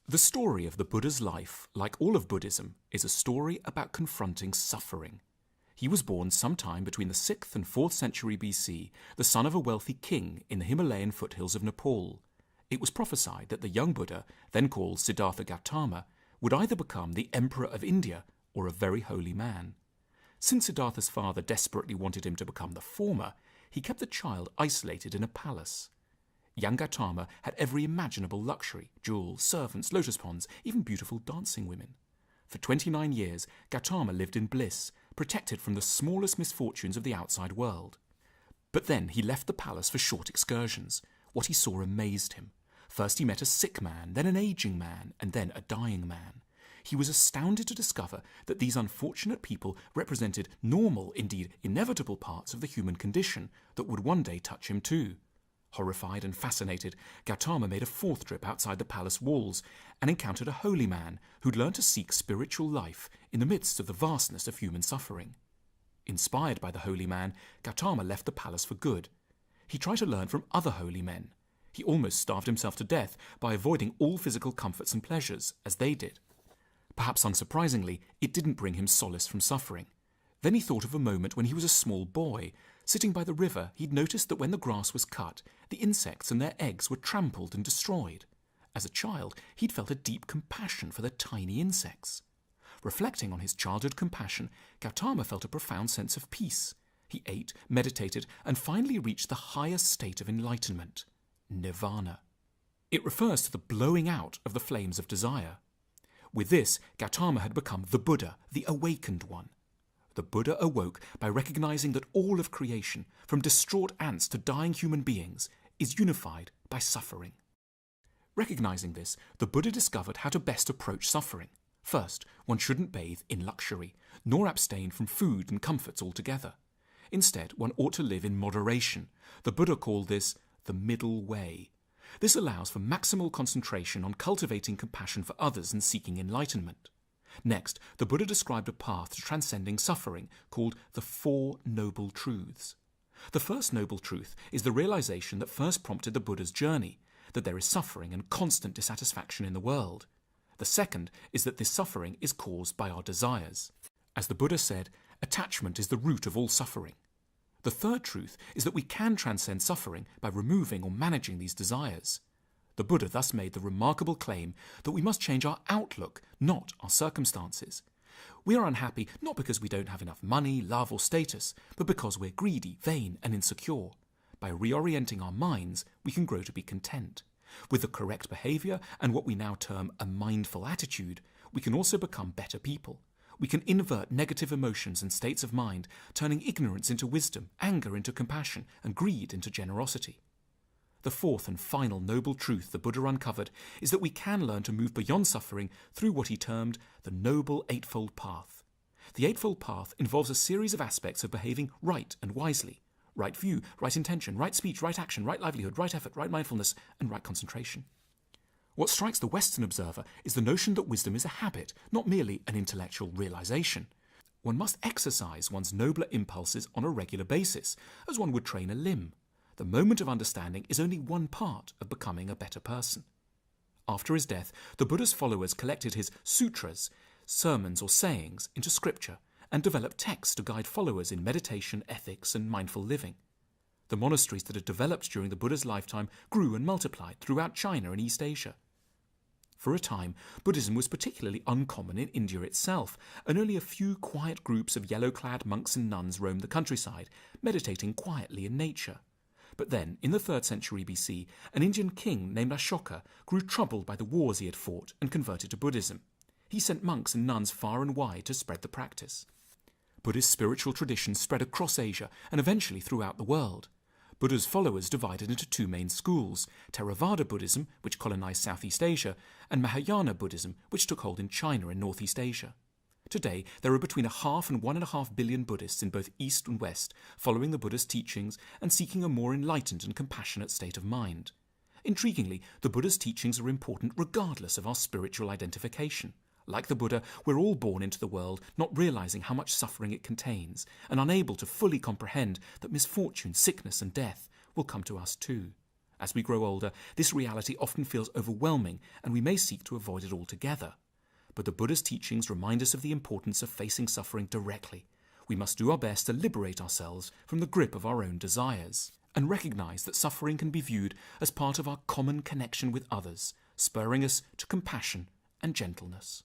The story of the Buddha's life, like all of Buddhism, is a story about confronting suffering. He was born sometime between the 6th and 4th century BC, the son of a wealthy king in the Himalayan foothills of Nepal. It was prophesied that the young Buddha, then called Siddhartha Gautama, would either become the emperor of India or a very holy man. Since Siddhartha's father desperately wanted him to become the former, he kept the child isolated in a palace. Young Gautama had every imaginable luxury: jewels, servants, lotus ponds, even beautiful dancing women. For 29 years, Gautama lived in bliss, protected from the smallest misfortunes of the outside world. But then he left the palace for short excursions. What he saw amazed him. First he met a sick man, then an aging man, and then a dying man. He was astounded to discover that these unfortunate people represented normal, indeed inevitable parts of the human condition that would one day touch him too. Horrified and fascinated, Gautama made a fourth trip outside the palace walls and encountered a holy man who'd learned to seek spiritual life in the midst of the vastness of human suffering. Inspired by the holy man, Gautama left the palace for good. He tried to learn from other holy men. He almost starved himself to death by avoiding all physical comforts and pleasures, as they did. Perhaps unsurprisingly, it didn't bring him solace from suffering. Then he thought of a moment when he was a small boy. Sitting by the river, he'd noticed that when the grass was cut, the insects and their eggs were trampled and destroyed. As a child, he'd felt a deep compassion for the tiny insects. Reflecting on his childhood compassion, Gautama felt a profound sense of peace. He ate, meditated, and finally reached the highest state of enlightenment, nirvana. It refers to the blowing out of the flames of desire. With this, Gautama had become the Buddha, the awakened one. The Buddha awoke by recognizing that all of creation, from distraught ants to dying human beings, is unified by suffering. Recognizing this, the Buddha discovered how to best approach suffering. First, one shouldn't bathe in luxury, nor abstain from food and comforts altogether. Instead, one ought to live in moderation. The Buddha called this the middle way. This allows for maximal concentration on cultivating compassion for others and seeking enlightenment. Next, the Buddha described a path to transcending suffering called the Four Noble Truths. The first noble truth is the realization that first prompted the Buddha's journey, that there is suffering and constant dissatisfaction in the world. The second is that this suffering is caused by our desires. As the Buddha said, attachment is the root of all suffering. The third truth is that we can transcend suffering by removing or managing these desires. The Buddha thus made the remarkable claim that we must change our outlook, not our circumstances. We are unhappy not because we don't have enough money, love, or status, but because we're greedy, vain, and insecure. By reorienting our minds, we can grow to be content. With the correct behavior and what we now term a mindful attitude, we can also become better people. We can invert negative emotions and states of mind, turning ignorance into wisdom, anger into compassion, and greed into generosity. The fourth and final noble truth the Buddha uncovered is that we can learn to move beyond suffering through what he termed the Noble Eightfold Path. The Eightfold Path involves a series of aspects of behaving right and wisely: right view, right intention, right speech, right action, right livelihood, right effort, right mindfulness, and right concentration. What strikes the Western observer is the notion that wisdom is a habit, not merely an intellectual realization. One must exercise one's nobler impulses on a regular basis, as one would train a limb. The moment of understanding is only one part of becoming a better person. After his death, the Buddha's followers collected his sutras, sermons or sayings, into scripture and developed texts to guide followers in meditation, ethics, and mindful living. The monasteries that had developed during the Buddha's lifetime grew and multiplied throughout China and East Asia. For a time, Buddhism was particularly uncommon in India itself, and only a few quiet groups of yellow-clad monks and nuns roamed the countryside, meditating quietly in nature. But then, in the 3rd century BC, an Indian king named Ashoka grew troubled by the wars he had fought and converted to Buddhism. He sent monks and nuns far and wide to spread the practice. Buddhist spiritual traditions spread across Asia and eventually throughout the world. Buddha's followers divided into two main schools: Theravada Buddhism, which colonized Southeast Asia, and Mahayana Buddhism, which took hold in China and Northeast Asia. Today, there are between 0.5 and 1.5 billion Buddhists in both East and West, following the Buddha's teachings and seeking a more enlightened and compassionate state of mind. Intriguingly, the Buddha's teachings are important regardless of our spiritual identification. Like the Buddha, we're all born into the world not realizing how much suffering it contains, and unable to fully comprehend that misfortune, sickness, and death will come to us too. As we grow older, this reality often feels overwhelming, and we may seek to avoid it altogether. But the Buddha's teachings remind us of the importance of facing suffering directly. We must do our best to liberate ourselves from the grip of our own desires, and recognize that suffering can be viewed as part of our common connection with others, spurring us to compassion and gentleness.